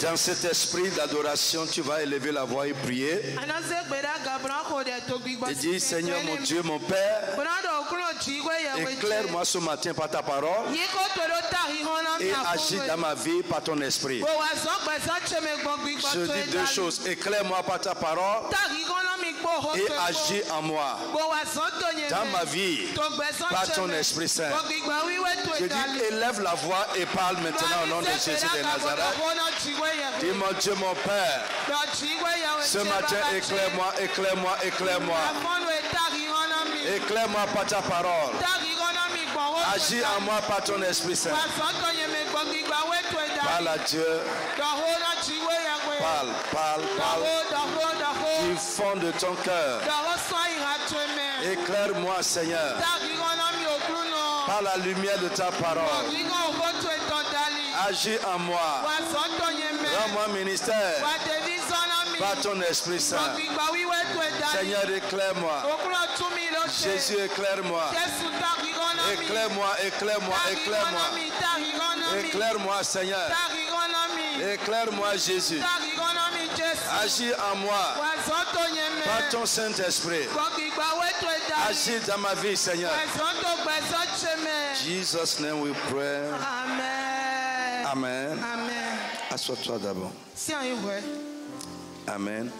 Dans cet esprit d'adoration, tu vas élever la voix et prier. Et dis, Seigneur mon Dieu, mon Père, éclaire-moi ce matin par ta parole et agis dans ma vie par ton esprit. Je dis deux choses, éclaire-moi par ta parole et agis en moi, dans ma vie, par ton Esprit Saint. Je dis, élève la voix et parle maintenant au nom de Jésus de Nazareth. Dis, mon Dieu, mon Père, ce matin, éclaire-moi, éclaire-moi, éclaire-moi. Éclaire-moi par ta parole. Agis en moi par ton Esprit Saint. Parle à Dieu. Parle, parle, parle. Du fond de ton cœur. Éclaire-moi, Seigneur. Par la lumière de ta parole. Agis en moi. Rends-moi ministère. Par ton Esprit Saint. Seigneur, éclaire-moi. Jésus, éclaire-moi. Éclaire-moi, éclaire-moi, éclaire-moi. Éclaire-moi, Seigneur. Éclaire-moi, Jésus. Agis en moi. Par ton Saint-Esprit. Agis dans ma vie, Seigneur. Jesus' name we pray. Amen. Amen. Amen. Assois-toi d'abord. Amen.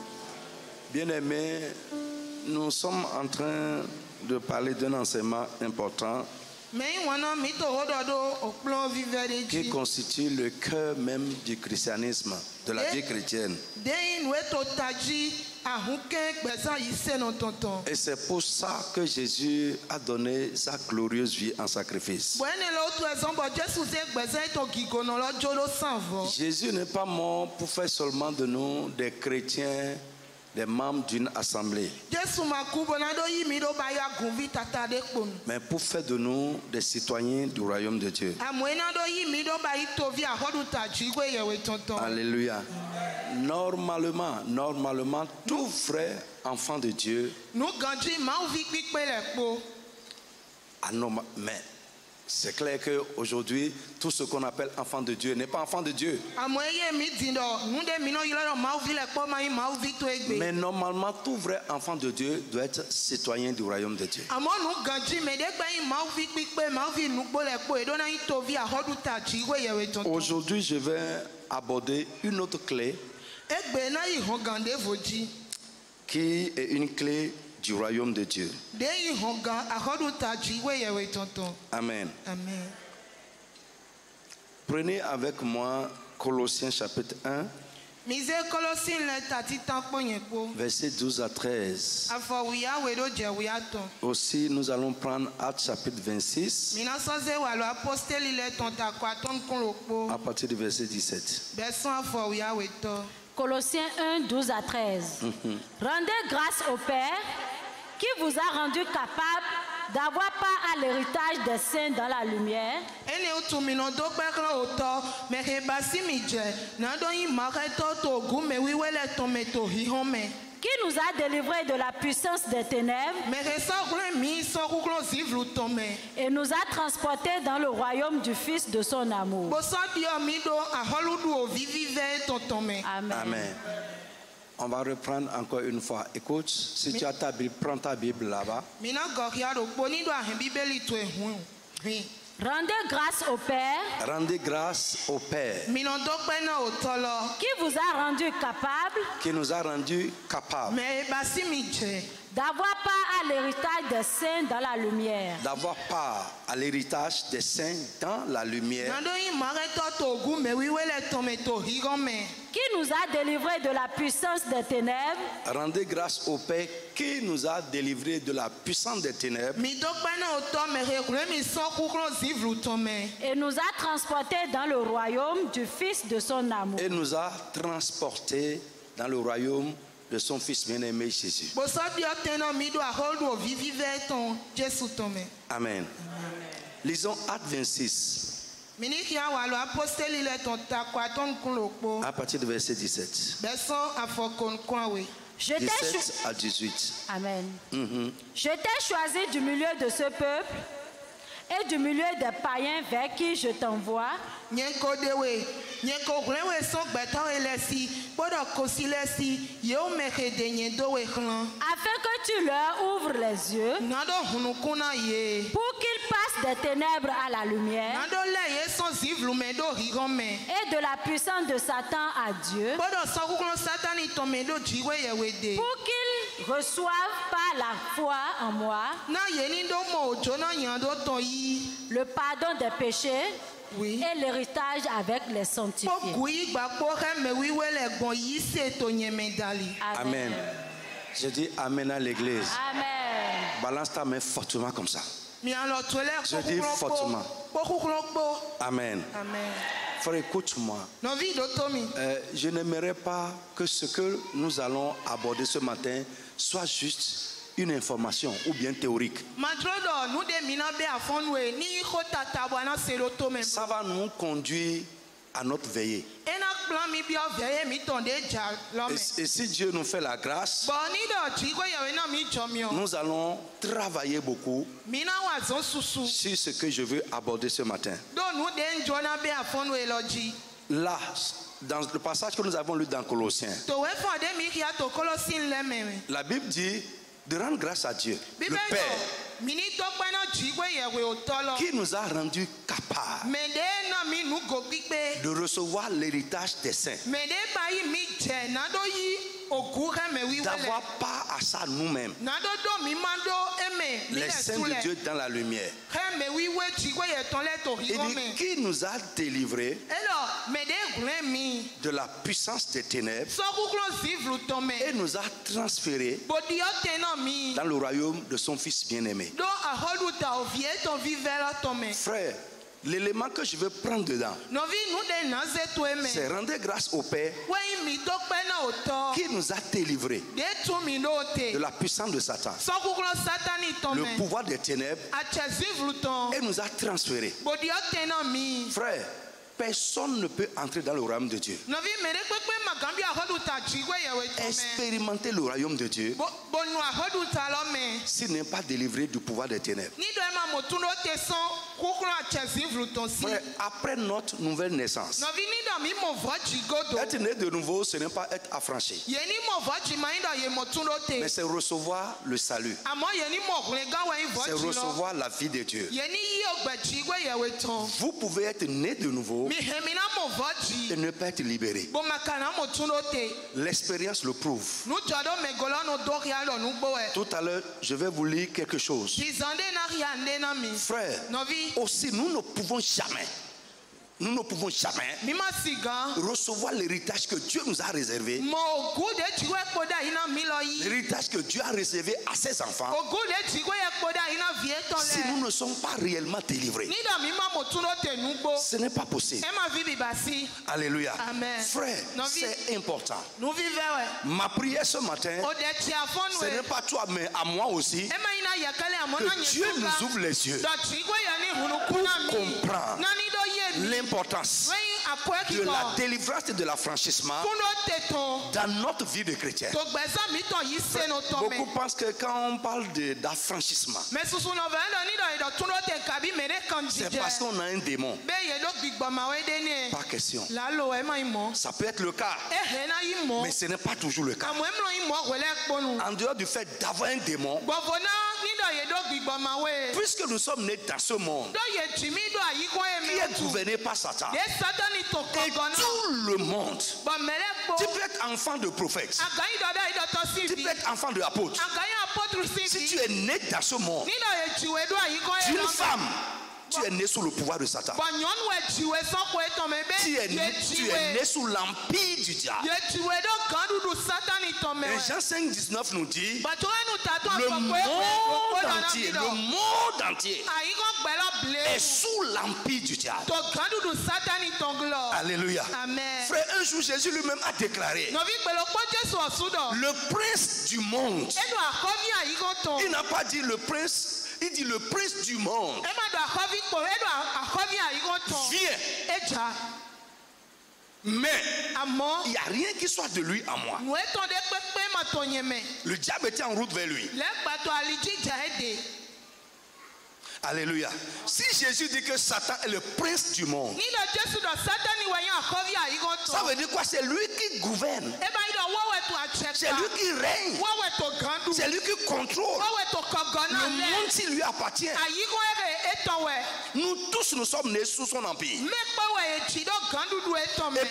Bien-aimés, nous sommes en train de parler d'un enseignement important qui constitue le cœur même du christianisme, de la vie chrétienne. Et c'est pour ça que Jésus a donné sa glorieuse vie en sacrifice. Jésus n'est pas mort pour faire seulement de nous des chrétiens, des membres d'une assemblée, mais pour faire de nous des citoyens du royaume de Dieu. Alléluia. Normalement, tout vrai enfant de Dieu, mais c'est clair qu'aujourd'hui, tout ce qu'on appelle enfant de Dieu n'est pas enfant de Dieu. Mais normalement, tout vrai enfant de Dieu doit être citoyen du royaume de Dieu. Aujourd'hui, je vais aborder une autre clé qui est une clé du royaume de Dieu. Amen. Amen. Prenez avec moi Colossiens chapitre 1, versets 12 à 13. Aussi, nous allons prendre Actes chapitre 26, à partir du verset 17. Colossiens 1, 12 à 13. Rendez grâce au Père qui vous a rendu capable d'avoir part à l'héritage des saints dans la lumière. Qui nous a délivrés de la puissance des ténèbres et nous a transportés dans le royaume du Fils de son amour. Amen. Amen. On va reprendre encore une fois. Écoute, si tu as ta Bible, prends ta Bible là-bas. Rendez grâce au Père. Rendez grâce au Père. Qui vous a rendu capable. Qui nous a rendu capables. D'avoir part à l'héritage des saints dans la lumière. D'avoir part à l'héritage des saints dans la lumière. Qui nous a délivrés de la puissance des ténèbres. Rendez grâce au Père qui nous a délivrés de la puissance des ténèbres. Et nous a transportés dans le royaume du Fils de son amour. Et nous a transportés dans le royaume de son Fils bien-aimé Jésus. Amen. Lisons Actes 26. À partir du verset 17. 17 à 18. Amen. Je t'ai choisi du milieu de ce peuple et du milieu des païens vers qui je t'envoie, afin que tu leur ouvres les yeux pour qu'ils passent des ténèbres à la lumière et de la puissance de Satan à Dieu, pour qu'ils reçoivent par la foi en moi le pardon des péchés et l'héritage avec les sanctifiés. Amen. Je dis Amen à l'église. Amen. Balance ta main fortement comme ça. Je dis fortement. Amen. Amen. Frère, écoute-moi. Je n'aimerais pas que ce que nous allons aborder ce matin soit juste une information ou bien théorique. Ça va nous conduire à notre veillée. Et si Dieu nous fait la grâce, nous allons travailler beaucoup sur ce que je veux aborder ce matin. Là, dans le passage que nous avons lu dans Colossiens, la Bible dit de rendre grâce à Dieu, le Père, qui nous a rendus capables de recevoir l'héritage des saints, d'avoir part à ça nous-mêmes, les saints de Dieu dans la lumière. Il dit qui nous a délivrés de la puissance des ténèbres et nous a transférés dans le royaume de son Fils bien-aimé. Frère, l'élément que je veux prendre dedans, c'est rendre grâce au Père qui nous a délivrés de la puissance de Satan, le pouvoir des ténèbres, et nous a transférés. Frère, personne ne peut entrer dans le royaume de Dieu, expérimenter le royaume de Dieu, s'il n'est pas délivré du pouvoir des ténèbres. Frère, après notre nouvelle naissance, être né de nouveau, ce n'est pas être affranchi, mais c'est recevoir le salut, c'est recevoir la vie de Dieu. Vous pouvez être né de nouveau et ne pas être libéré. L'expérience le prouve. Tout à l'heure, je vais vous lire quelque chose. Frère, aussi nous ne pouvons jamais recevoir l'héritage que Dieu nous a réservé, l'héritage que Dieu a réservé à ses enfants, si nous ne sommes pas réellement délivrés. Ce n'est pas possible. Alléluia. Frère, c'est important. Ma prière ce matin, ce n'est pas toi mais à moi aussi, que Dieu nous ouvre les yeux pour comprendre l'importance de la délivrance et de l'affranchissement dans notre vie de chrétien. Beaucoup pensent que quand on parle d'affranchissement, c'est parce qu'on a un démon. Pas question. Ça peut être le cas, mais ce n'est pas toujours le cas. En dehors du fait d'avoir un démon, puisque nous sommes nés dans ce monde qui est gouverné par Satan et tout le monde, tu peux être enfant de prophète, tu peux être enfant de apôtre. Si tu es né dans ce monde d'une femme, tu es né sous le pouvoir de Satan. Tu es né sous l'empire du diable. Et Jean 5,19 nous dit le monde entier est sous l'empire du diable. Alléluia. Frère, un jour Jésus lui-même a déclaré le prince du monde. Il n'a pas dit le prince. Il dit le prince du monde. Viens. Mais il n'y a rien qui soit de lui à moi. Le diable était en route vers lui. Alléluia. Si Jésus dit que Satan est le prince du monde, ça veut dire quoi? C'est lui qui gouverne. C'est lui qui règne. C'est lui qui contrôle. Le monde, s'il lui appartient. Nous tous, nous sommes nés sous son empire. Et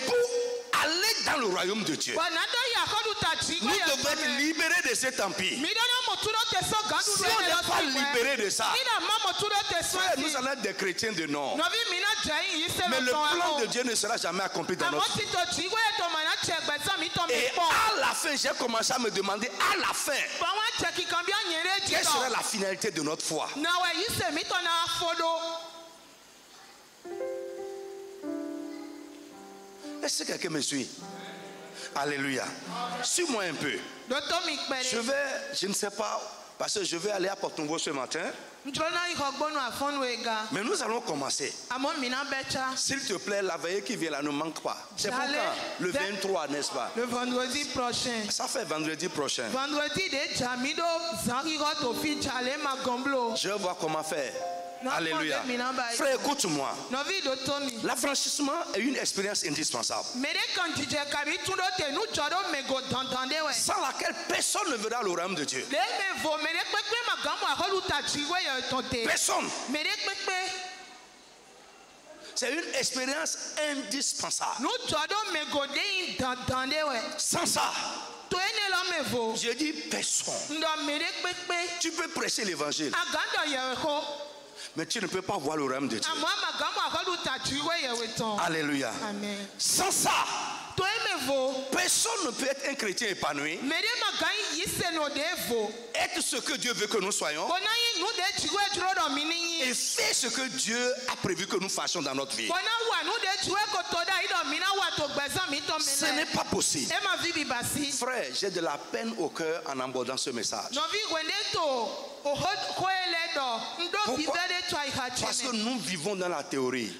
pour aller dans le royaume de Dieu, nous devons être libérés de cet empire. Si on n'est pas libéré de ça, frère, nous allons être des chrétiens de nom. Mais le plan de Dieu ne sera jamais accompli dans notre vie. Et à la fin, j'ai commencé à me demander, à la fin, quelle serait la finalité de notre foi? Est-ce que quelqu'un me suit? Alléluia. Suis-moi un peu. Je ne sais pas, parce que je vais aller à Porto-Nouveau ce matin. Mais nous allons commencer. S'il te plaît, la veillée qui vient là ne manque pas. C'est pour quand? Le 23, n'est-ce pas? Le vendredi prochain. Ça fait vendredi prochain. Je vais voir comment faire. Alléluia. Frère, écoute-moi. L'affranchissement est une expérience indispensable, sans laquelle personne ne verra le royaume de Dieu. Personne. C'est une expérience indispensable. Sans ça, je dis personne. Tu peux prêcher l'évangile, mais tu ne peux pas voir le royaume de Dieu. Alléluia. Amen. Sans ça, personne ne peut être un chrétien épanoui, être ce que Dieu veut que nous soyons, et faire ce que Dieu a prévu que nous fassions dans notre vie. Ce n'est pas possible. Frère, j'ai de la peine au cœur en abordant ce message. Pourquoi? Parce que nous vivons dans la théorie.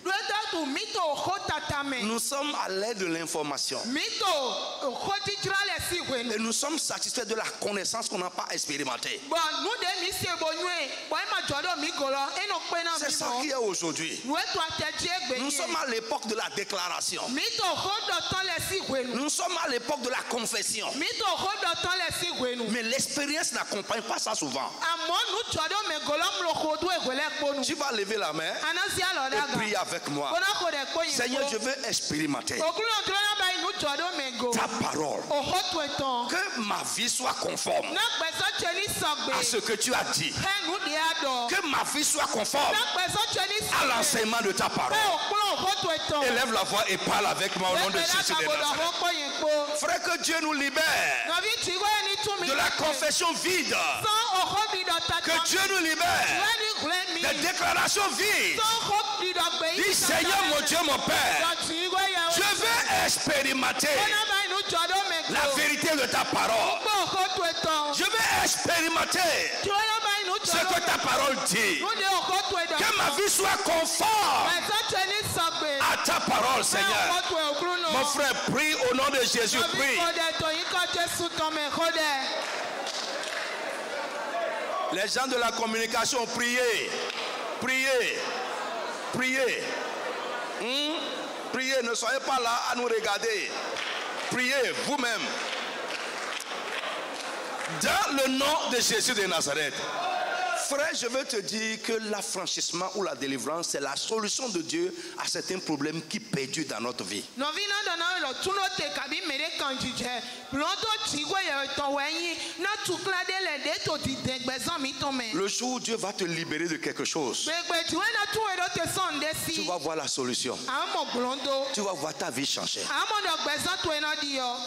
Nous sommes à l'aide de l'information. Et nous sommes satisfaits de la connaissance qu'on n'a pas expérimentée. C'est ça qui est aujourd'hui. Nous sommes à l'époque de la déclaration. Nous sommes à l'époque de la confession. Mais l'expérience n'accompagne pas ça souvent. Tu vas lever la main et prier avec moi. Seigneur, je veux expérimenter ta parole. Que ma vie soit conforme à ce que tu as dit. Que ma vie soit conforme à l'enseignement de ta parole. Élève la voix et parle avec moi au nom de Jésus de Nazareth. Frère, que Dieu nous libère de la confession vide. Que Dieu nous libère des déclarations vides. Dis, Seigneur mon Dieu, mon Père, je veux expérimenter la vérité de ta parole. Je veux expérimenter ce que ta parole dit. Que ma vie soit conforme à ta parole, Seigneur. Mon frère, prie au nom de Jésus, prie. Les gens de la communication, priez. Priez. Priez. Priez, ne soyez pas là à nous regarder. Priez vous-même. Dans le nom de Jésus de Nazareth. Frère, je veux te dire que l'affranchissement ou la délivrance, c'est la solution de Dieu à certains problèmes qui perdurent dans notre vie. Le jour où Dieu va te libérer de quelque chose, tu vas voir la solution. Tu vas voir ta vie changer.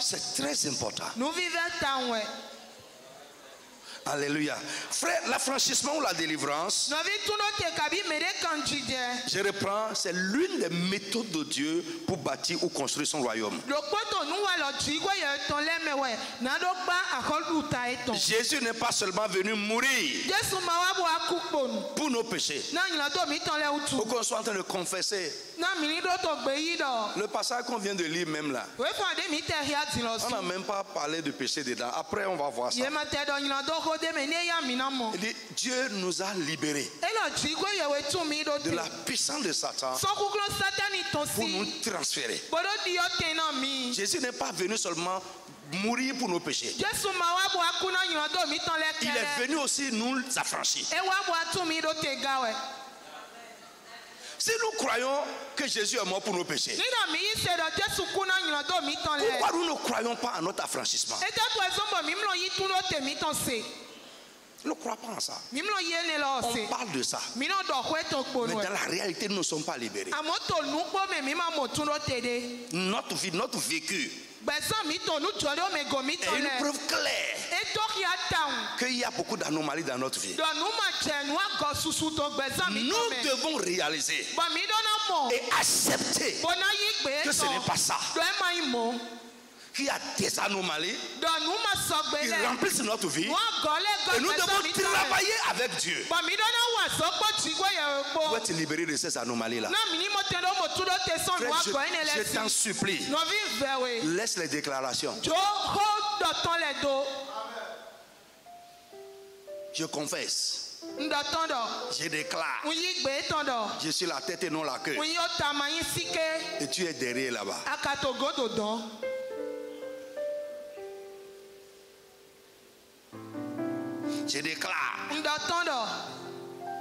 C'est très important. Alléluia. Frère, l'affranchissement ou la délivrance, je reprends, c'est l'une des méthodes de Dieu pour bâtir ou construire son royaume. Jésus n'est pas seulement venu mourir pour nos péchés. Pour qu'on soit en train de confesser. Le passage qu'on vient de lire même là, on n'a même pas parlé de péché dedans. Après on va voir ça. Il dit, Dieu nous a libérés de la puissance de Satan pour nous transférer. Jésus n'est pas venu seulement mourir pour nos péchés. Il est venu aussi nous affranchir. Si nous croyons que Jésus est mort pour nos péchés, pourquoi nous ne croyons pas à notre affranchissement? On ne croit pas en ça. On parle de ça. Mais dans la réalité, nous ne sommes pas libérés. Notre vie, notre vécu est une preuve claire qu'il y a beaucoup d'anomalies dans notre vie. Nous devons réaliser et accepter que ce n'est pas ça. Qu'il y a des anomalies qui remplissent notre vie et nous devons travailler avec Dieu pour être libérés de ces anomalies-là. Je t'en supplie, laisse les déclarations. Je confesse, je déclare, je suis la tête et non la queue, et tu es derrière là-bas. Je déclare.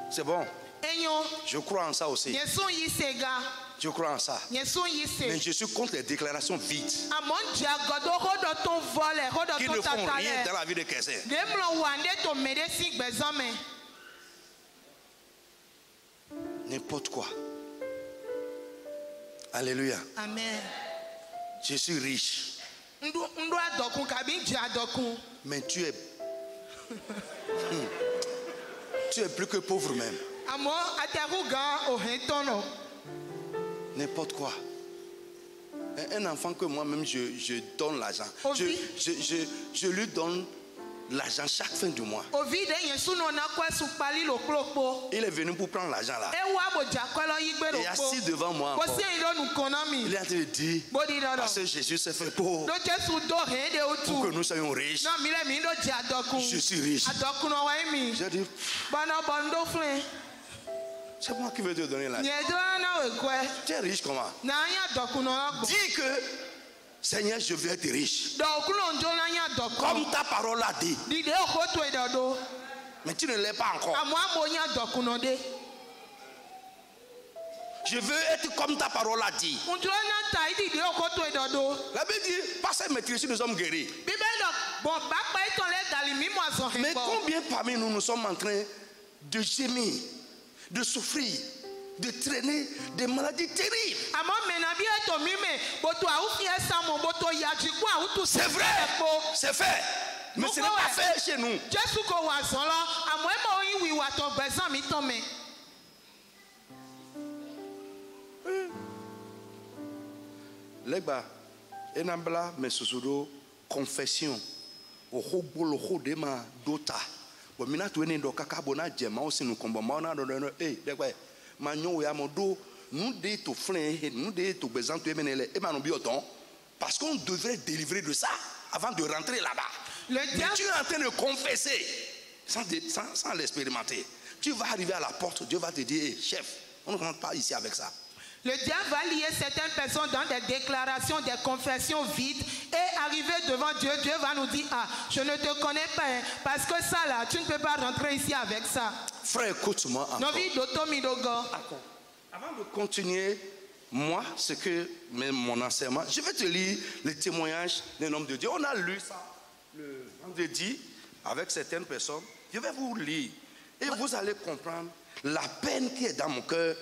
C'est bon. Je crois en ça aussi. Je crois en ça. Mais je suis contre les déclarations vides qui ne font rien dans la vie de quelqu'un. N'importe quoi. Alléluia. Amen. Je suis riche. Mais tu es tu es plus que pauvre même. N'importe quoi. Un enfant que moi-même je donne l'argent. Je lui donne l'argent chaque fin du mois. Il est venu pour prendre l'argent là. Il est assis devant moi encore. Il est en train de dire, parce que Jésus s'est fait pauvre pour que nous soyons riches. Je suis riche. J'ai dit, c'est moi qui veux te donner l'argent. Tu es riche comment? Dis que Seigneur, je veux être riche. Comme ta parole l'a dit. Mais tu ne l'es pas encore. Je veux être comme ta parole l'a dit. La Bible dit, par cette maîtrise, nous sommes guéris. Mais combien parmi nous sommes en train de gémir, de souffrir, de traîner des maladies terribles? C'est vrai, c'est fait. Mais ce n'est pas fait chez nous. Legba, enambla mesusudo confession. Ohobolo hodema dota. Bo mina tuene ndo kakabona jema osinu kombo maona do legba manyo ya modo nous de to frein nous de to besoin to emenele e manu bioton parce qu'on devrait délivrer de ça avant de rentrer là-bas. Mais tu es en train de confesser sans l'expérimenter. Tu vas arriver à la porte, Dieu va te dire hey, chef, on ne rentre pas ici avec ça. Le diable va lier certaines personnes dans des déclarations, des confessions vides et arriver devant Dieu. Dieu va nous dire, ah, je ne te connais pas hein, parce que ça là, tu ne peux pas rentrer ici avec ça. Frère, écoute-moi encore. Avant de continuer, moi, ce que mon enseignement, je vais te lire le témoignage d'un homme de Dieu. On a lu ça le vendredi avec certaines personnes. Je vais vous lire et vous allez comprendre la peine qui est dans mon cœur.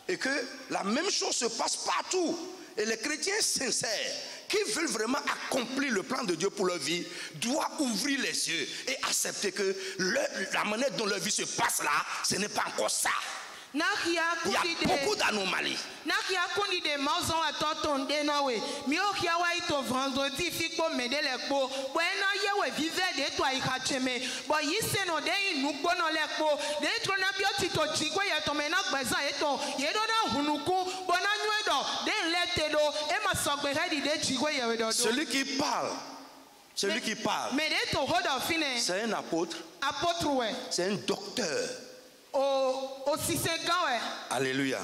Et que la même chose se passe partout. Et les chrétiens sincères qui veulent vraiment accomplir le plan de Dieu pour leur vie doivent ouvrir les yeux et accepter que la manière dont leur vie se passe là, ce n'est pas encore ça. Il y a beaucoup d'anomalies. Celui qui parle, c'est un apôtre, c'est un docteur. Alléluia.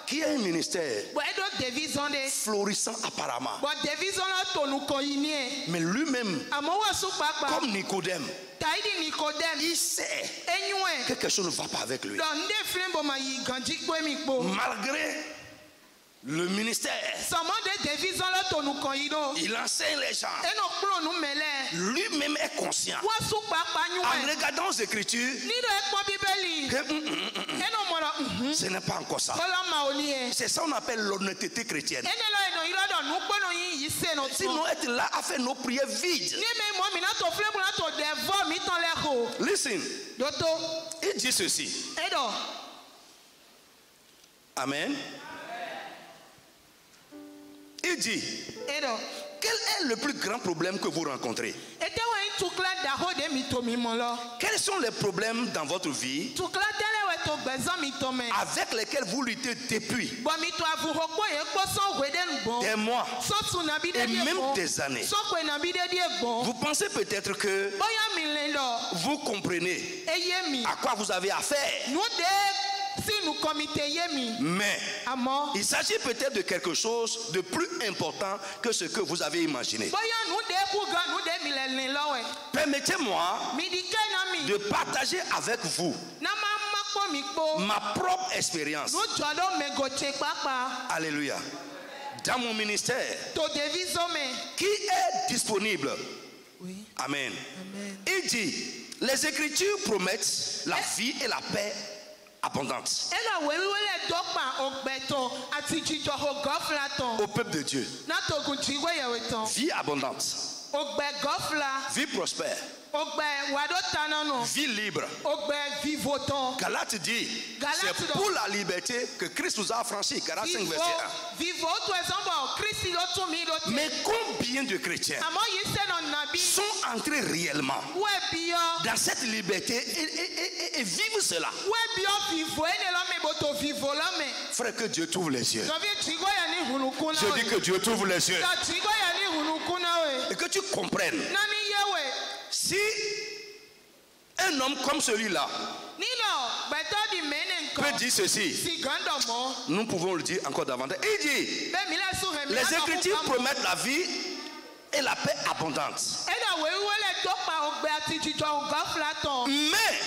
Qui a un ministère florissant apparemment. Mais lui-même, comme Nicodème, il sait que quelque chose ne va pas avec lui. Malgré le ministère, il enseigne les gens. Lui-même est conscient en regardant les Écritures que ce n'est pas encore ça. C'est ça qu'on appelle l'honnêteté chrétienne. Sinon être là à faire nos prières vides. Listen, il dit ceci. Amen. Il dit, quel est le plus grand problème que vous rencontrez? Quels sont les problèmes dans votre vie avec lesquels vous luttez depuis des mois et même des années? Vous pensez peut-être que vous comprenez à quoi vous avez affaire. Mais il s'agit peut-être de quelque chose de plus important que ce que vous avez imaginé. Permettez-moi de partager avec vous ma propre expérience. Alléluia. Dans mon ministère, qui est disponible. Amen. Il dit, les Écritures promettent la vie et la paix abondante au peuple de Dieu. Vie abondante, vie prospère, vie libre. Galates dit, c'est pour la liberté que Christ nous a affranchis. Galates 5 verset 1. Mais combien de chrétiens sont entrés réellement dans cette liberté et vivent cela? Frère, que Dieu t'ouvre les yeux. Je dis que Dieu t'ouvre les yeux et que tu comprennes. Si un homme comme celui-là peut dire ceci, nous pouvons le dire encore davantage. Il dit, les Écritures promettent la vie et la paix abondante. Mais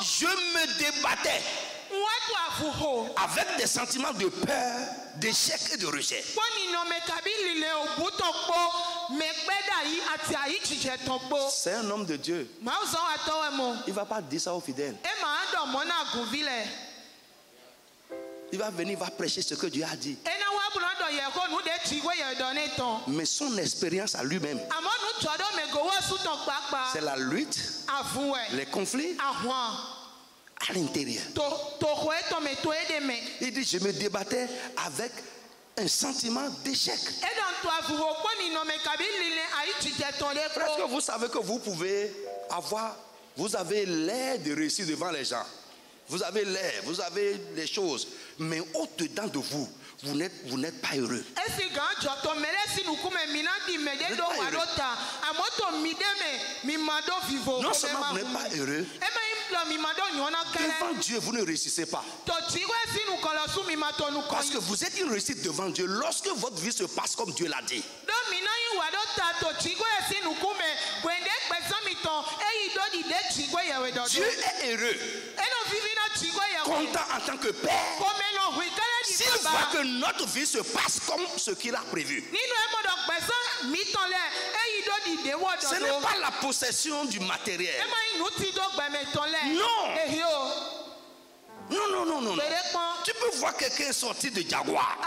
je me débattais avec des sentiments de peur, d'échec et de rejet. C'est un homme de Dieu. Il ne va pas dire ça aux fidèles. Il va venir, il va prêcher ce que Dieu a dit. Mais son expérience à lui-même, c'est la lutte, les conflits à l'intérieur. Il dit, je me débattais avec un sentiment d'échec. Est-ce que vous savez que vous pouvez avoir, vous avez l'air de réussir devant les gens. Vous avez l'air, vous avez les choses, mais au-dedans de vous, vous n'êtes pas heureux. Non seulement vous n'êtes pas heureux, devant Dieu vous ne réussissez pas. Parce que vous êtes une réussite devant Dieu lorsque votre vie se passe comme Dieu l'a dit. Dieu est heureux, content en tant que Père, s'il voit que notre vie se passe comme ce qu'il a prévu. Ce n'est pas la possession du matériel. Non. Tu peux voir quelqu'un sortir de Jaguar,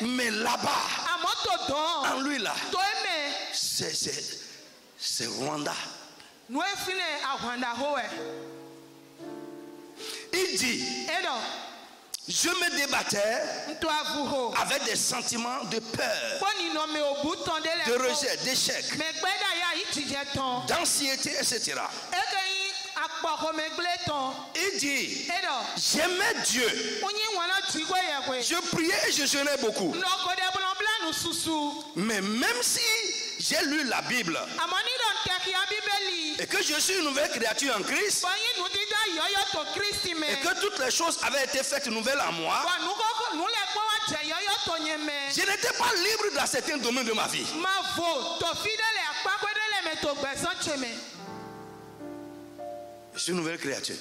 mais là-bas, en lui là, c'est Rwanda. Il dit, je me débattais avec des sentiments de peur, de rejet, d'échec, d'anxiété, etc. Il dit, j'aimais Dieu. Je priais et je jeûnais beaucoup. Mais même si j'ai lu la Bible et que je suis une nouvelle créature en Christ et que toutes les choses avaient été faites nouvelles en moi, je n'étais pas libre dans certains domaines de ma vie. Je suis une nouvelle créature.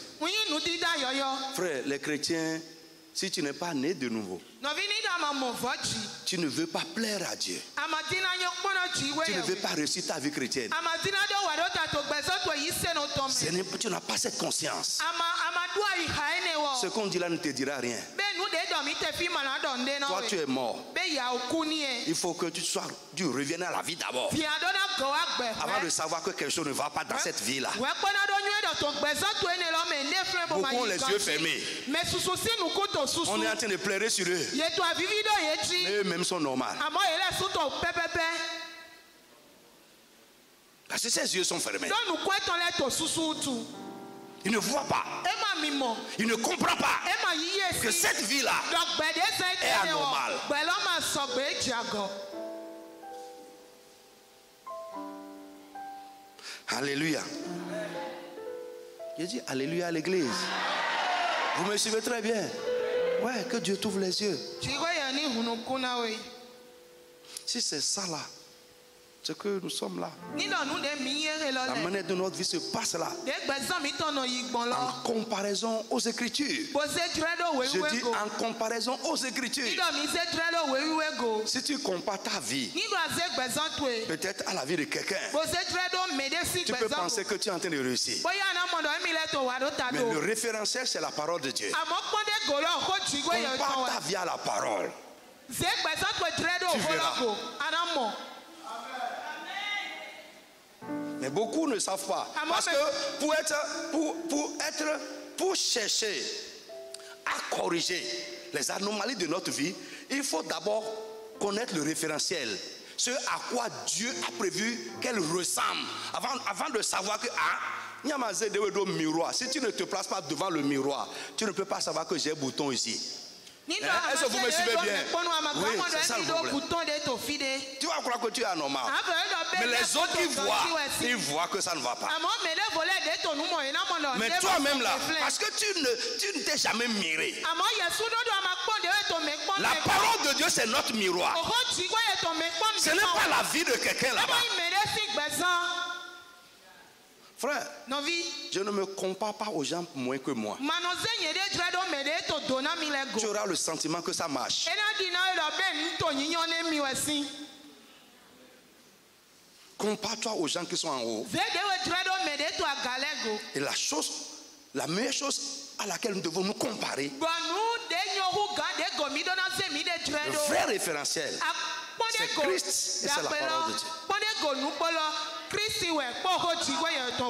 Frère, les chrétiens, si tu n'es pas né de nouveau, tu ne veux pas plaire à Dieu. Tu ne veux pas réussir ta vie chrétienne. Tu n'as pas cette conscience. Ce qu'on dit là ne te dira rien. Toi, tu es mort. Il faut que tu reviennes à la vie d'abord, avant de savoir que quelque chose ne va pas dans cette vie-là. Beaucoup ont les yeux fermés. On est en train de pleurer sur eux. Mais eux-mêmes sont normaux. Parce que ses yeux sont fermés. Il ne voit pas. Il ne comprend pas que cette vie-là est anormale. Alléluia. J'ai dit Alléluia à l'église. Vous me suivez très bien. Ouais, que Dieu t'ouvre les yeux. Si c'est ça là, c'est que nous sommes là. La manière de notre vie se passe là. En comparaison aux Écritures. Je dis en comparaison aux Écritures. Si tu compares ta vie peut-être à la vie de quelqu'un, tu peux penser que tu es en train de réussir. Mais le référentiel, c'est la parole de Dieu. Compare ta vie à la parole. Tu verras. Mais beaucoup ne savent pas. Parce que pour chercher à corriger les anomalies de notre vie, il faut d'abord connaître le référentiel. Ce à quoi Dieu a prévu qu'elle ressemble. Avant de savoir que miroir. Si tu ne te places pas devant le miroir, tu ne peux pas savoir que j'ai un bouton ici. Est-ce que vous me suivez bien? Oui, c'est ça le problème. Tu vas croire que tu es anormal. Mais les autres qui voient, ils voient que ça ne va pas. Mais toi-même là, parce que tu ne t'es jamais miré. La parole de Dieu, c'est notre miroir. Ce n'est pas la vie de quelqu'un là-bas. Frère, je ne me compare pas aux gens moins que moi. Tu auras le sentiment que ça marche. Compare-toi aux gens qui sont en haut. Et la meilleure chose à laquelle nous devons nous comparer, le vrai référentiel, c'est Christ et c'est la parole de Dieu.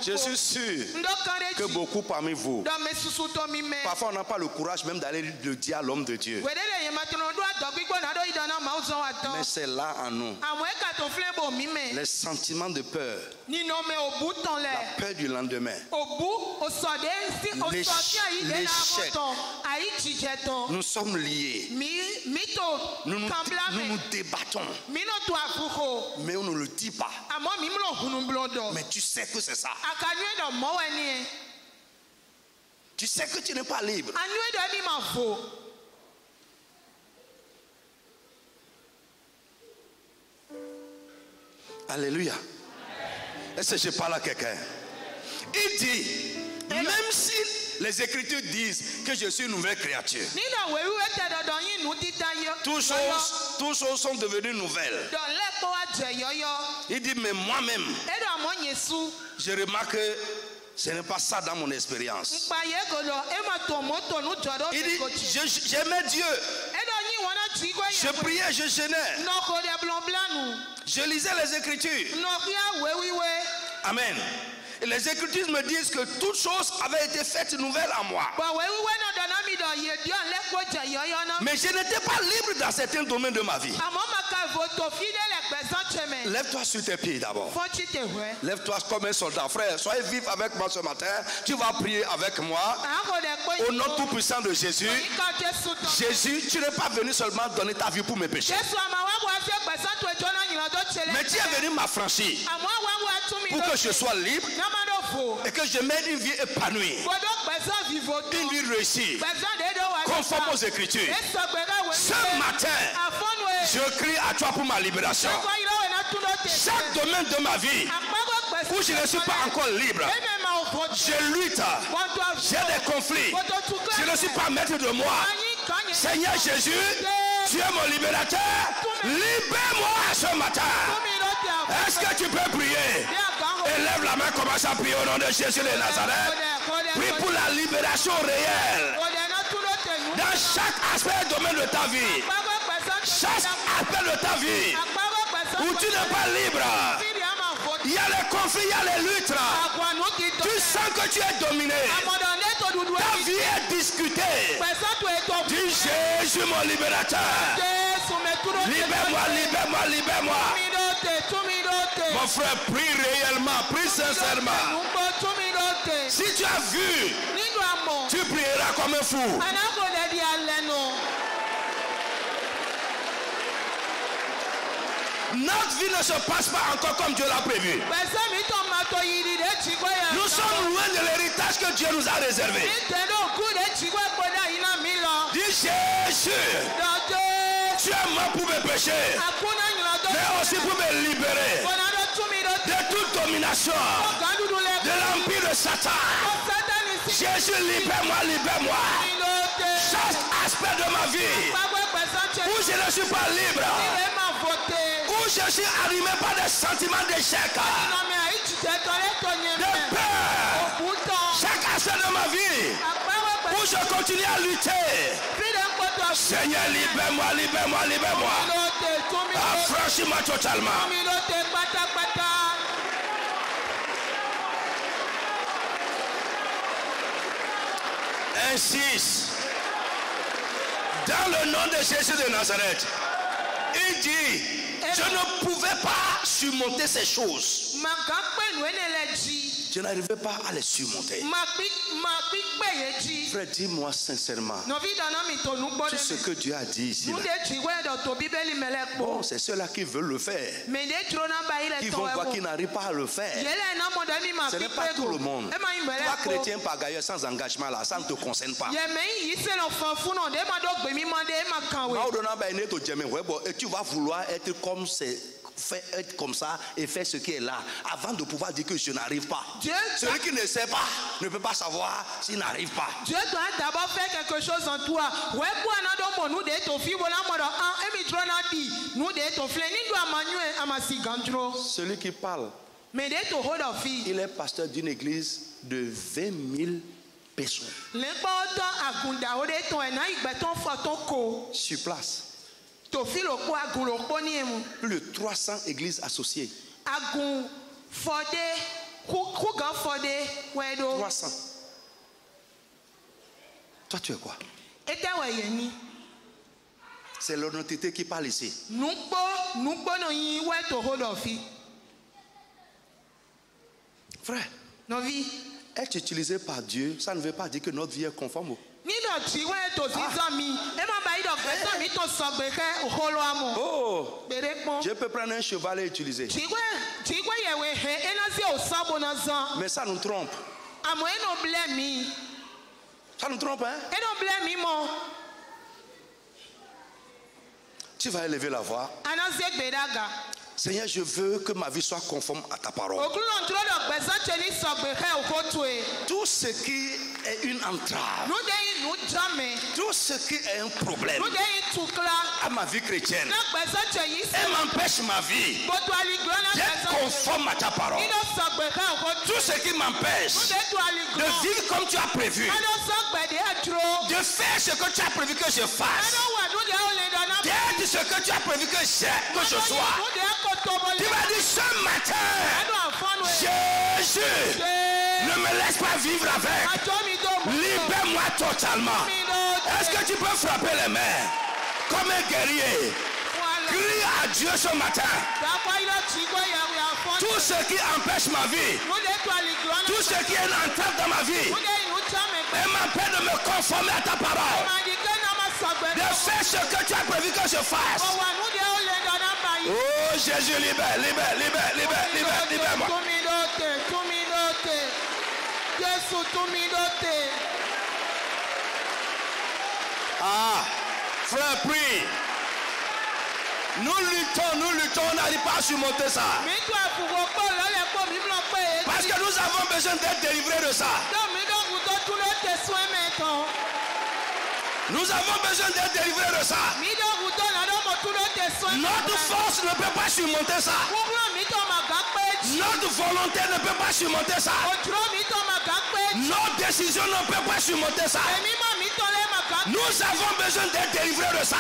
Je suis sûr que beaucoup parmi vous, parfois on n'a pas le courage même d'aller le dire à l'homme de Dieu. Mais c'est là en nous. Les sentiments de peur, la peur du lendemain, l'échec. Nous sommes liés. Nous nous débattons. Mais on ne le dit pas. Mais tu sais que c'est ça. Tu sais que tu n'es pas libre. Alléluia. Est-ce que je parle à quelqu'un? Il dit, même si les Écritures disent que je suis une nouvelle créature, toutes choses sont devenues nouvelles. Il dit, mais moi-même, je remarque que ce n'est pas ça dans mon expérience. Il dit, j'aimais Dieu. Je priais, je jeûnais. Je lisais les Écritures. Amen. Et les Écritures me disent que toutes choses avaient été faites nouvelles en moi. Mais je n'étais pas libre dans certains domaines de ma vie. Lève-toi sur tes pieds d'abord. Lève-toi comme un soldat. Frère, soyez vif avec moi ce matin. Tu vas prier avec moi. Au nom tout-puissant de Jésus. Jésus, tu n'es pas venu seulement donner ta vie pour mes péchés. Mais tu es venu m'affranchir pour que je sois libre et que je mène une vie épanouie, une vie réussie, conforme aux Écritures. Ce matin, je crie à toi pour ma libération. Chaque domaine de ma vie où je ne suis pas encore libre, je lutte, j'ai des conflits, je ne suis pas maître de moi. Seigneur Jésus, tu es mon libérateur, libère-moi ce matin. Est-ce que tu peux prier? Élève la main, commence à prier au nom de Jésus de Nazareth. Prie pour la libération réelle dans chaque aspect et domaine de ta vie. Chaque aspect de ta vie où tu n'es pas libre. Il y a les conflits, il y a les luttes. Tu sens que tu es dominé. Ta vie est discutée. Dis Jésus mon libérateur. Libère-moi, libère-moi, libère-moi. Mon frère, prie réellement, prie sincèrement. Si tu as vu, tu prieras comme un fou. Notre vie ne se passe pas encore comme Dieu l'a prévu. Nous sommes loin de l'héritage que Dieu nous a réservé. Dis Jésus, tu es mort pour mes péchés, mais aussi pour me libérer de toute domination, de l'empire de Satan. Jésus, libère-moi, libère-moi. Chaque aspect de ma vie où je ne suis pas libre, où je suis animé par des sentiments d'échec, de peur. Chaque aspect de ma vie où je continue à lutter. Seigneur, libère-moi, libère-moi, libère-moi. Affranchis-moi totalement. Insiste. Dans le nom de Jésus de Nazareth, il dit, je ne pouvais pas surmonter ces choses. Je n'arrivais pas à les surmonter. Frère, dis-moi sincèrement, tout ce que Dieu a dit ici, bon, c'est ceux-là qui veulent le faire, qui vont voir qu'ils n'arrivent pas à le faire. Ce n'est pas tout le monde. Toi, chrétien par ailleurs, sans engagement là, ça ne te concerne pas. Et tu vas vouloir être comme c'est. Être comme ça et faire ce qui est là avant de pouvoir dire que je n'arrive pas. Celui qui ne sait pas ne peut pas savoir s'il n'arrive pas. Dieu doit d'abord faire quelque chose en toi. Celui qui parle, il est pasteur d'une église de 20 000 personnes sur place. Plus de 300 églises associées. 300. Toi, tu es quoi? C'est l'honnêteté qui parle ici. Frère, être utilisé par Dieu, ça ne veut pas dire que notre vie est conforme. Oh, je peux prendre un cheval et utiliser. Mais ça nous trompe. Ça nous trompe, hein? Tu vas élever la voix. Seigneur, je veux que ma vie soit conforme à ta parole. Tout ce qui est une entrave, tout ce qui est un problème à ma vie chrétienne et m'empêche ma vie d'être conforme à ta parole, tout ce qui m'empêche de vivre comme tu as prévu, de faire ce que tu as prévu que je fasse, d'être ce que tu as prévu que je sois, Tu vas dire ce matin, Jésus, ne me laisse pas vivre avec. Libère-moi totalement. Est-ce que tu peux frapper les mains comme un guerrier? Crie à Dieu ce matin. Tout ce qui empêche ma vie, tout ce qui est une entrave dans ma vie, et m'empêche de me conformer à ta parole, de faire ce que tu as prévu que je fasse. Oh Jésus, libère, libère, libère, libère, libère, libère-moi. Ah, frère, prie. Nous luttons, on n'arrive pas à surmonter ça. Parce que nous avons besoin d'être délivrés de ça. Nous avons besoin d'être délivrés de ça. Notre force ne peut pas surmonter ça. Notre volonté ne peut pas surmonter ça. Nos décisions ne peuvent pas surmonter ça. Nous avons besoin d'être délivrés de ça.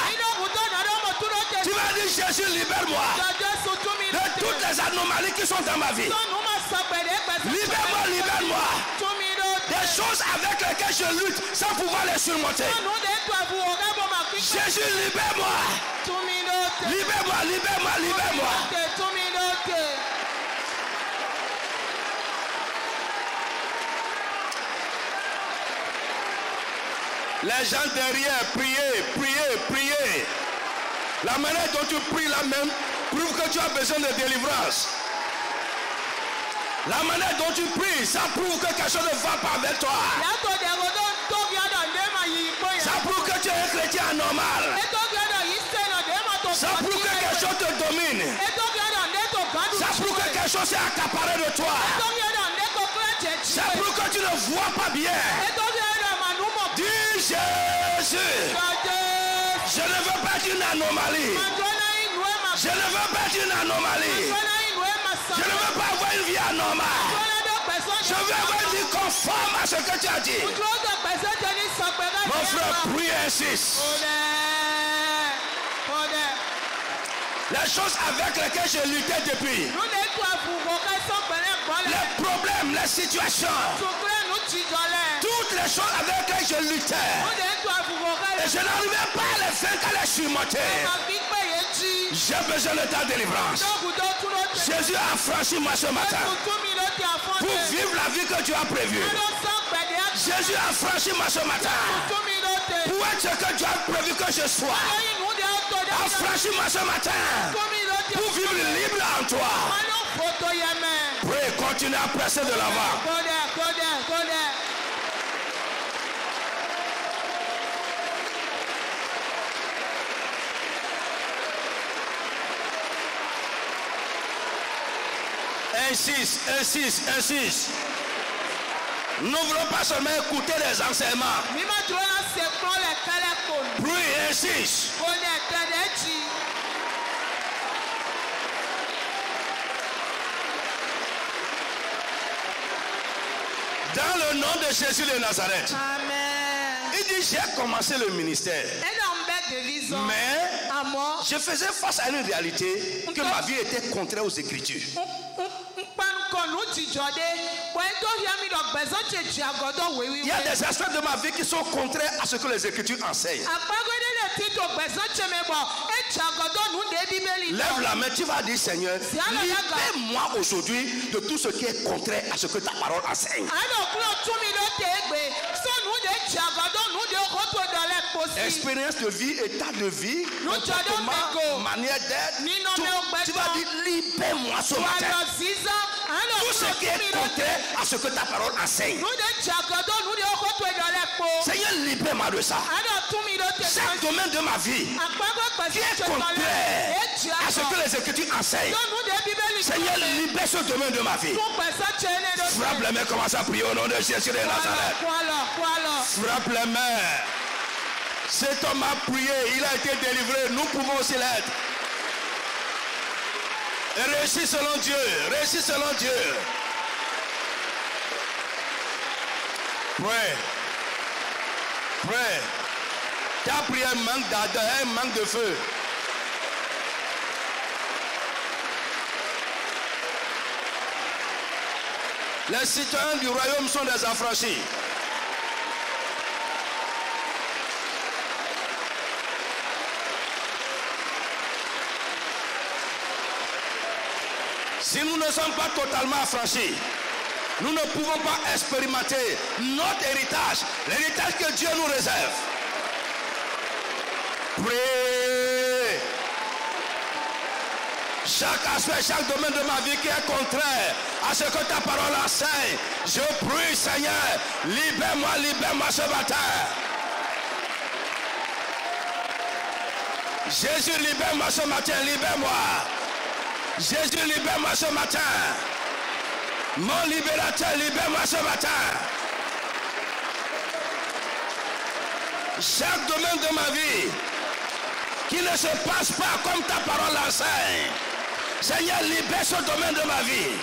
Tu vas dire Jésus, libère-moi de toutes les anomalies qui sont dans ma vie. Libère-moi, libère-moi. Des choses avec lesquelles je lutte sans pouvoir les surmonter. Jésus, libère-moi. Libère-moi, libère-moi, libère-moi. Les gens derrière, priez, priez, priez. La manière dont tu pries là même prouve que tu as besoin de délivrance. La manière dont tu pries, ça prouve que quelque chose ne va pas avec toi. Ça prouve que tu es un chrétien anormal. Ça prouve que quelque chose te domine. Ça prouve que quelque chose s'est accaparé de toi. Ça prouve que tu ne vois pas bien. Dis Jésus. Je ne veux pas d'une anomalie. Je ne veux pas d'une anomalie. Je ne veux pas avoir une vie anormale. Je veux avoir une vie conforme à ce que tu as dit. Mon frère, prie et insiste. Les choses avec lesquelles je luttais depuis. Les problèmes, les situations. Toutes les choses avec lesquelles je luttais. Et je n'arrivais pas à les vaincre, à les surmonter. J'ai besoin de ta délivrance. Jésus a franchi moi ce matin pour vivre la vie que tu as prévue. Jésus a franchi moi ce matin pour être ce que tu as prévu que je sois. A franchi moi ce matin pour vivre libre en toi. Prie, continue à presser de l'avant. Insiste, insiste, insiste. Nous ne voulons pas seulement écouter les enseignements. Prie, insiste. Dans le nom de Jésus de Nazareth. Amen. Il dit, j'ai commencé le ministère. Mais je faisais face à une réalité que ma vie était contraire aux Écritures. Il y a des aspects de ma vie qui sont contraires à ce que les Écritures enseignent. Lève la main, tu vas dire Seigneur, libère-moi aujourd'hui de tout ce qui est contraire à ce que ta parole enseigne. Expérience de vie, état de vie, comportement, manière d'être. Tu vas dire libère-moi ce matin. Tout ce qui est contraire à ce que ta parole enseigne. Seigneur, libère-moi de ça. Chaque domaine de ma vie qui est contraire à ce que les Écritures enseignent. Seigneur, libère ce domaine de ma vie. Frappe les mains, commence à prier au nom de Jésus de Nazareth. Frappe les mains. Cet homme a prié, il a été délivré, nous pouvons aussi l'être. Réussis selon Dieu, réussis selon Dieu. Pray. Pray. Ta prière manque d'ardeur, un manque de feu. Les citoyens du royaume sont des affranchis. Si nous ne sommes pas totalement affranchis, nous ne pouvons pas expérimenter notre héritage, l'héritage que Dieu nous réserve. Priez. Chaque aspect, chaque domaine de ma vie qui est contraire à ce que ta parole enseigne, je prie, Seigneur, libère-moi ce matin. Jésus, libère-moi ce matin, libère-moi. Jésus, libère-moi ce matin. Mon libérateur, libère-moi ce matin. Chaque domaine de ma vie qui ne se passe pas comme ta parole l'enseigne, Seigneur, libère ce domaine de ma vie.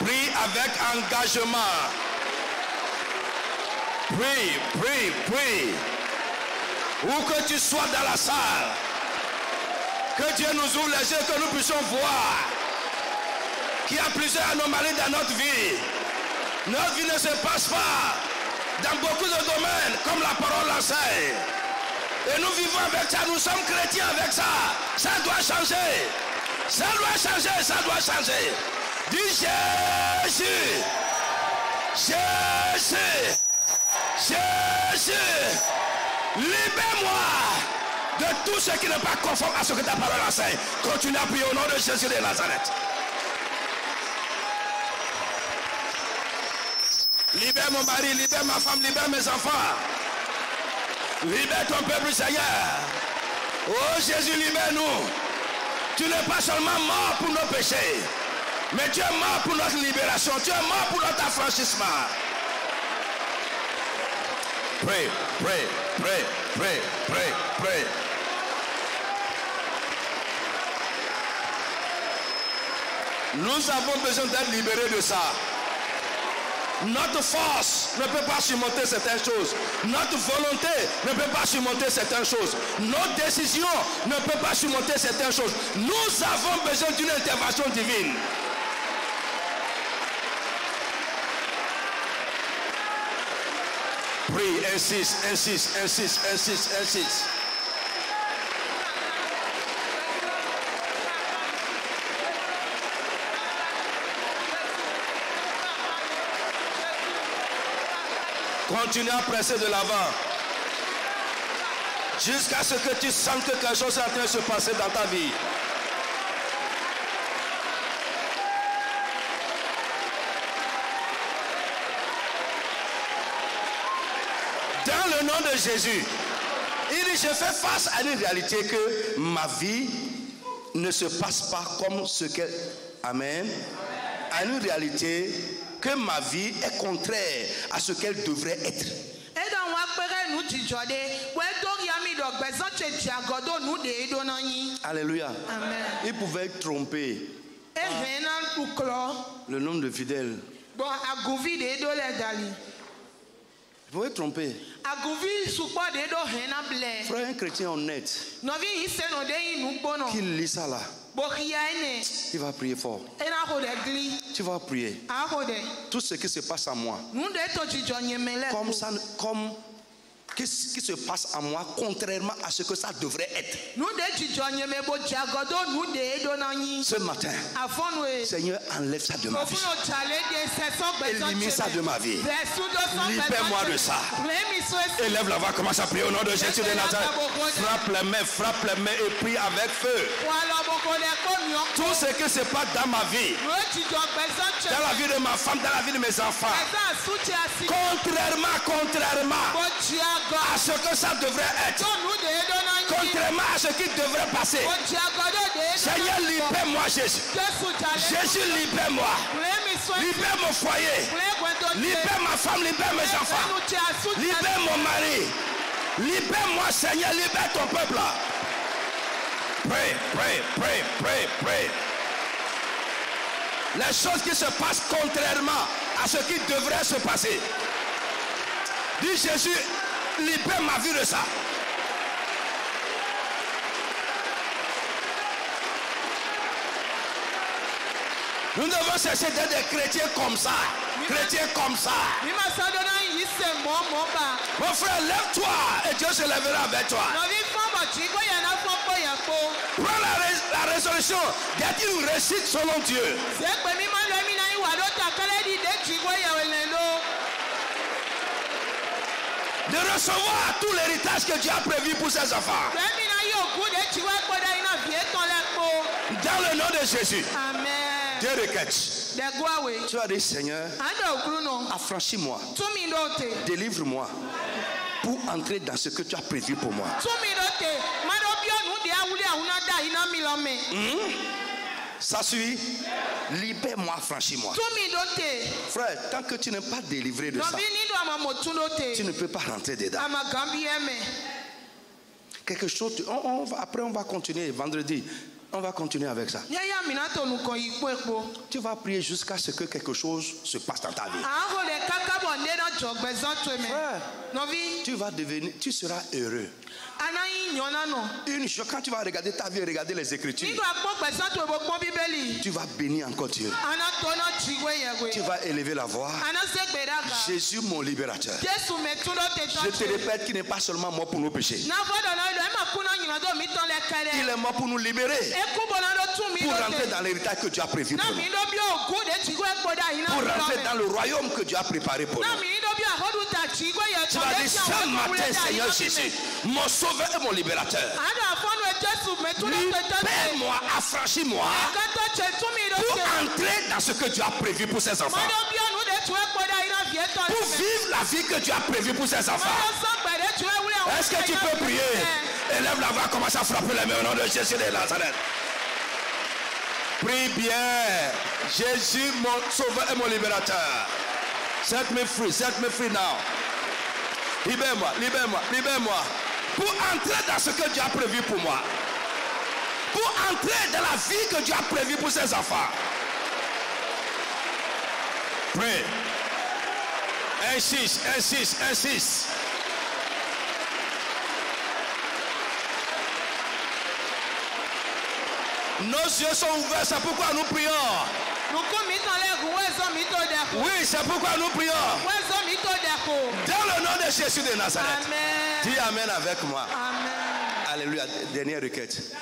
Prie avec engagement. Prie. Où que tu sois dans la salle, que Dieu nous ouvre les yeux, que nous puissions voir qu'il y a plusieurs anomalies dans notre vie. Notre vie ne se passe pas dans beaucoup de domaines comme la parole l'enseigne. Et nous vivons avec ça, nous sommes chrétiens avec ça. Ça doit changer. Ça doit changer, ça doit changer. Dis Jésus. Jésus. Jésus. Libère-moi de tout ce qui n'est pas conforme à ce que ta parole enseigne. Continue à prier au nom de Jésus de Nazareth. Libère mon mari, libère ma femme, libère mes enfants. Libère ton peuple, Seigneur. Oh Jésus, libère-nous. Tu n'es pas seulement mort pour nos péchés, mais tu es mort pour notre libération. Tu es mort pour notre affranchissement. Pray. Nous avons besoin d'être libérés de ça. Notre force ne peut pas surmonter certaines choses. Notre volonté ne peut pas surmonter certaines choses. Nos décisions ne peuvent pas surmonter certaines choses. Nous avons besoin d'une intervention divine. Prie, insiste. Continue à presser de l'avant. Jusqu'à ce que tu sentes que quelque chose est en train de se passer dans ta vie. Dans le nom de Jésus, il dit, je fais face à une réalité que ma vie ne se passe pas comme ce qu'elle... Amen. À une réalité que ma vie est contraire à ce qu'elle devrait être. Alléluia. Amen. Il pouvait être trompé. Le nombre de fidèles. Il pouvait être trompé. Frère, un chrétien honnête qui lit ça là, il va prier fort. Tu vas prier. Tout ce qui se passe à moi, comme qu'est-ce qui se passe à moi contrairement à ce que ça devrait être. Ce matin, Seigneur, enlève ça de ma vie. Élimine ça de ma vie. Libère-moi de ça. Élève la voix, commence à prier au nom de Jésus de Nazareth. Frappe les mains et prie avec feu. Tout ce qui se passe dans ma vie, dans la vie de ma femme, dans la vie de mes enfants, contrairement à ce que ça devrait être, contrairement à ce qui devrait passer. Seigneur, libère-moi, Jésus. Jésus, libère-moi. Libère mon foyer. Libère ma femme, libère mes enfants. Libère mon mari. Libère-moi, Seigneur, libère ton peuple. Pray. Les choses qui se passent contrairement à ce qui devrait se passer. Dis Jésus, libère ma vie de ça. Nous devons cesser d'être des chrétiens comme ça. Chrétiens comme ça. Mon frère, lève-toi et Dieu se lèvera avec toi. Prends la résolution d'être une réussite selon Dieu. De recevoir tout l'héritage que Dieu a prévu pour ses enfants. Dans le nom de Jésus. Amen. Dieu requête. Tu as dit, Seigneur, affranchis-moi, délivre-moi pour entrer dans ce que tu as prévu pour moi. Ça suit. Libère-moi, affranchis-moi. Frère, tant que tu n'es pas délivré de ça, tu ne peux pas rentrer dedans. Quelque chose, après on va continuer vendredi. On va continuer avec ça. Tu vas prier jusqu'à ce que quelque chose se passe dans ta vie. Frère, tu seras heureux. Une chose, quand tu vas regarder ta vie, regarder les Écritures, tu vas bénir encore Dieu. Tu vas élever la voix. Jésus, mon libérateur. Je te répète qu'il n'est pas seulement mort pour nos péchés. Il est mort pour nous libérer. Pour rentrer dans l'héritage que Dieu a prévu pour nous. Pour rentrer dans le royaume que Dieu a préparé pour nous. Tu vas dire ce matin, Seigneur Jésus, mon sauveur et mon libérateur. Libère-moi, affranchis-moi pour entrer dans ce que Dieu a prévu pour ses enfants. Pour vivre la vie que Dieu a prévue pour ses enfants. Est-ce que tu peux prier? Élève la voix, commence à frapper les mains au nom de Jésus de Nazareth. Prie bien. Jésus, mon sauveur et mon libérateur. Set me free now. Libère-moi, libère-moi, libère-moi. Pour entrer dans ce que Dieu a prévu pour moi. Pour entrer dans la vie que Dieu a prévue pour ses enfants. Prie. Insiste, insiste, insiste. Nos yeux sont ouverts, c'est pourquoi nous prions. Oui, c'est pourquoi nous prions. Dans le nom de Jésus de Nazareth. Amen. Dis Amen avec moi. Amen. Alléluia. Dernière requête.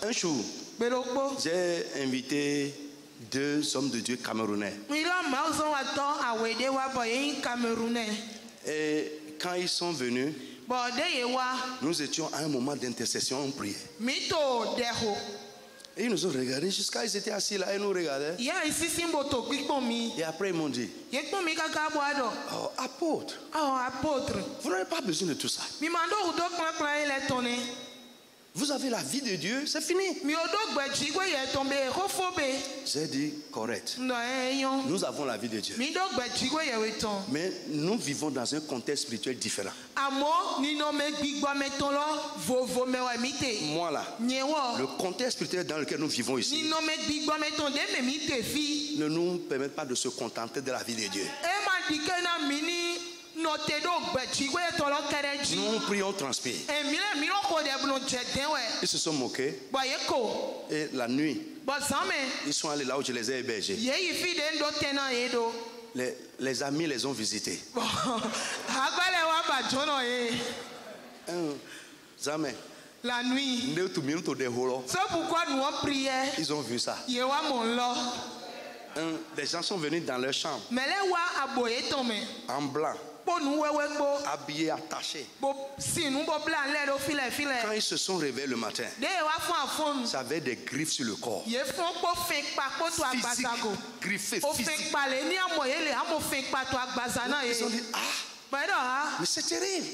Un jour, j'ai invité 2 hommes de Dieu camerounais. Et quand ils sont venus, nous étions à un moment d'intercession, on priait. Et ils nous ont regardés jusqu'à ils étaient assis là et nous regardaient. Et après ils m'ont dit, oh, apôtre, vous n'avez pas besoin de tout ça. Vous avez la vie de Dieu, c'est fini. J'ai dit, correct. Nous avons la vie de Dieu. Mais nous vivons dans un contexte spirituel différent. Moi là, le contexte spirituel dans lequel nous vivons ici ne nous permet pas de se contenter de la vie de Dieu. Nous prions transpire. Ils se sont moqués. Et la nuit, ils sont allés là où je les ai hébergés. Les amis les ont visités. Jamais. La nuit. C'est pourquoi nous on priait. Ils ont vu ça. Les gens sont venus dans leur chambre. En blanc. Habillés, attachés. Quand ils se sont réveillés le matin, ça avait des griffes sur le corps. Physique, griffés, physique. Ils ont dit, mais c'est terrible.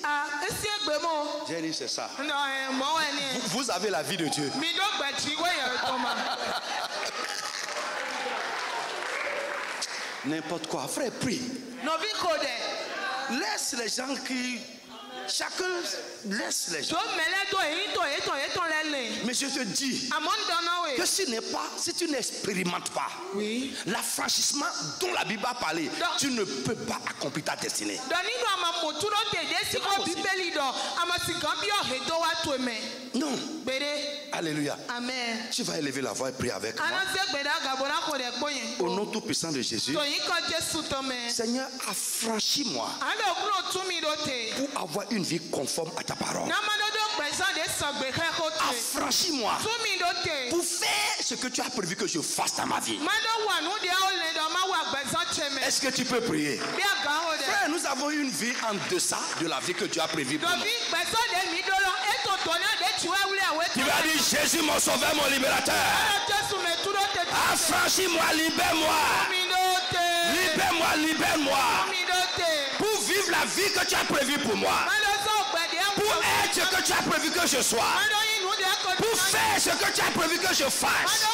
J'ai dit, c'est ça. Vous avez la vie de Dieu. N'importe quoi, frère, prie. Laisse les gens qui... Chacun Laisse les gens. Mais je te dis que si tu n'expérimentes pas l'affranchissement dont la Bible a parlé, tu ne peux pas accomplir ta destinée. Non. Alléluia. Amen. Tu vas élever la voix et prier avec moi. Au nom tout puissant de Jésus. Seigneur, affranchis-moi pour avoir une vie conforme à ta parole. Affranchis-moi pour faire ce que tu as prévu que je fasse dans ma vie. Est-ce que tu peux prier? Frère, nous avons une vie en deçà de la vie que Dieu a prévue pour nous. Tu vas dire, Jésus mon sauveur, mon libérateur. Affranchis-moi, libère-moi. Libère-moi, libère-moi. Pour vivre la vie que tu as prévue pour moi. Pour être ce que tu as prévu que je sois. Pour faire ce que tu as prévu que je fasse.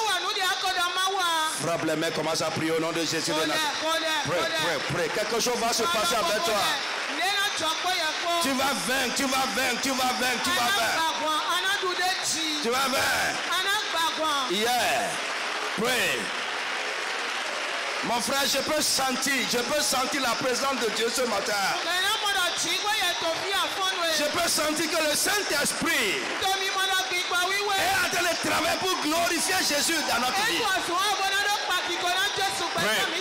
Frappe les mains, commence à prier au nom de Jésus de Nazareth. Prie. Quelque chose va se passer avec toi. Tu vas vaincre, tu vas vaincre, tu vas vaincre, tu vas vaincre. Tu vas vaincre. Yeah. Pray. Mon frère, je peux sentir la présence de Dieu ce matin. Je peux sentir que le Saint-Esprit est en train de travailler pour glorifier Jésus dans notre vie.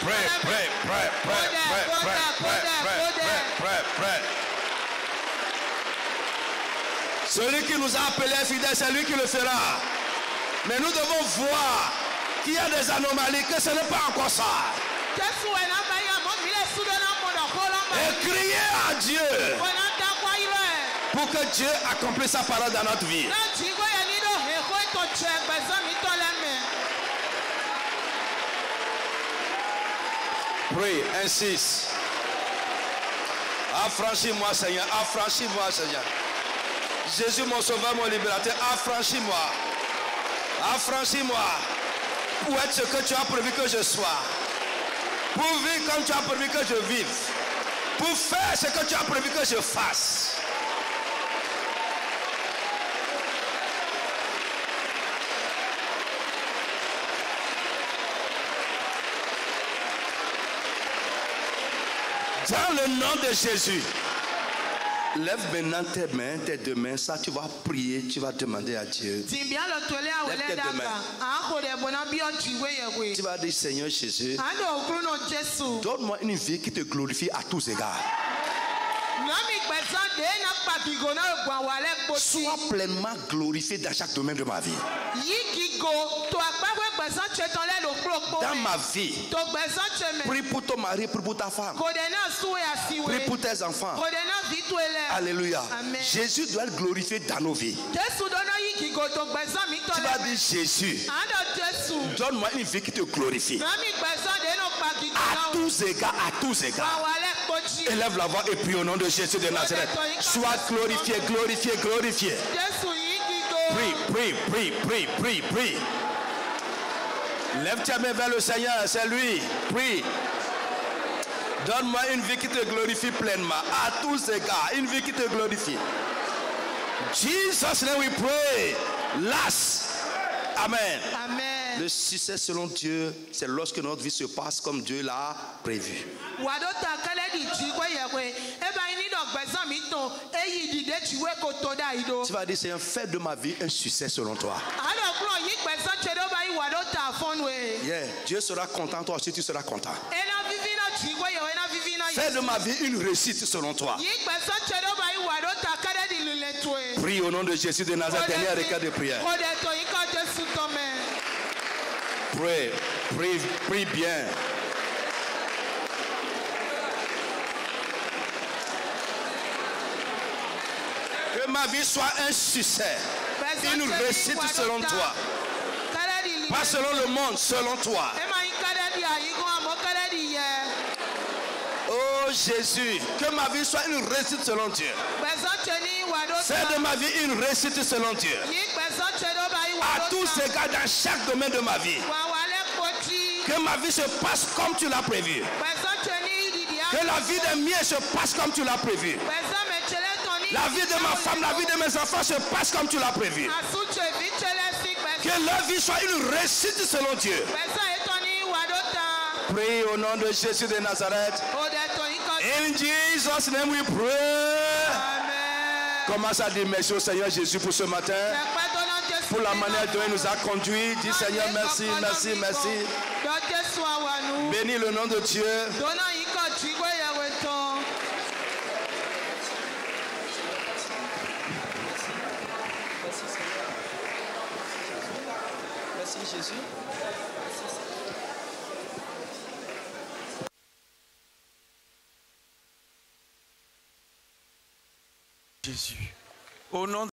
Pray. Celui qui nous a appelés fidèles, c'est lui qui le fera. Mais nous devons voir qu'il y a des anomalies, que ce n'est pas encore ça. Et crier à Dieu pour que Dieu accomplisse sa parole dans notre vie. Prie, insiste. Affranchis-moi, Seigneur. Affranchis-moi, Seigneur. Jésus, mon sauveur, mon libérateur, affranchis-moi. Affranchis-moi. Pour être ce que tu as prévu que je sois. Pour vivre comme tu as prévu que je vive. Pour faire ce que tu as prévu que je fasse. Dans le nom de Jésus. Lève maintenant tes mains, tes deux mains. Ça, tu vas prier, tu vas demander à Dieu. Lève tes deux mains. Tu vas dire, Seigneur Jésus, donne-moi une vie qui te glorifie à tous égards. Sois pleinement glorifié dans chaque domaine de ma vie. Dans ma vie, prie pour ton mari, prie pour ta femme, prie pour tes enfants. Alléluia. Amen. Jésus doit être glorifié dans nos vies. Tu vas dire, Jésus, donne-moi une vie qui te glorifie à tous égards, à tous égards. Élève la voix et prie au nom de Jésus de Nazareth. Sois glorifié, glorifié, glorifié. Prie. Lève tes mains vers le Seigneur, c'est lui. Prie. Donne-moi une vie qui te glorifie pleinement, à tous égards, une vie qui te glorifie. Jesus name we pray. Last. Amen. Amen. Le succès selon Dieu, c'est lorsque notre vie se passe comme Dieu l'a prévu. Tu vas dire, Seigneur, fais de ma vie un succès selon toi. Yeah. Dieu sera content, toi aussi tu seras content. Fais de ma vie une réussite selon toi. Prie au nom de Jésus de Nazareth, dernier requête de prière. Prie bien. Que ma vie soit un succès, une réussite selon toi. Pas selon le monde, selon toi. Oh Jésus, que ma vie soit une réussite selon Dieu. Fais de ma vie une réussite selon Dieu. À tous égards, dans chaque domaine de ma vie. Que ma vie se passe comme tu l'as prévu. Que la vie des miens se passe comme tu l'as prévu. La vie de ma femme, la vie de mes enfants se passe comme tu l'as prévu. Que leur vie soit une réussite selon Dieu. Prie au nom de Jésus de Nazareth. In Jesus' name we pray. Commence à dire merci au Seigneur Jésus pour ce matin. Pour la manière dont il nous a conduits. Dis Seigneur merci, merci, merci. Bénis le nom de Dieu. Merci Jésus. Jésus. Au nom de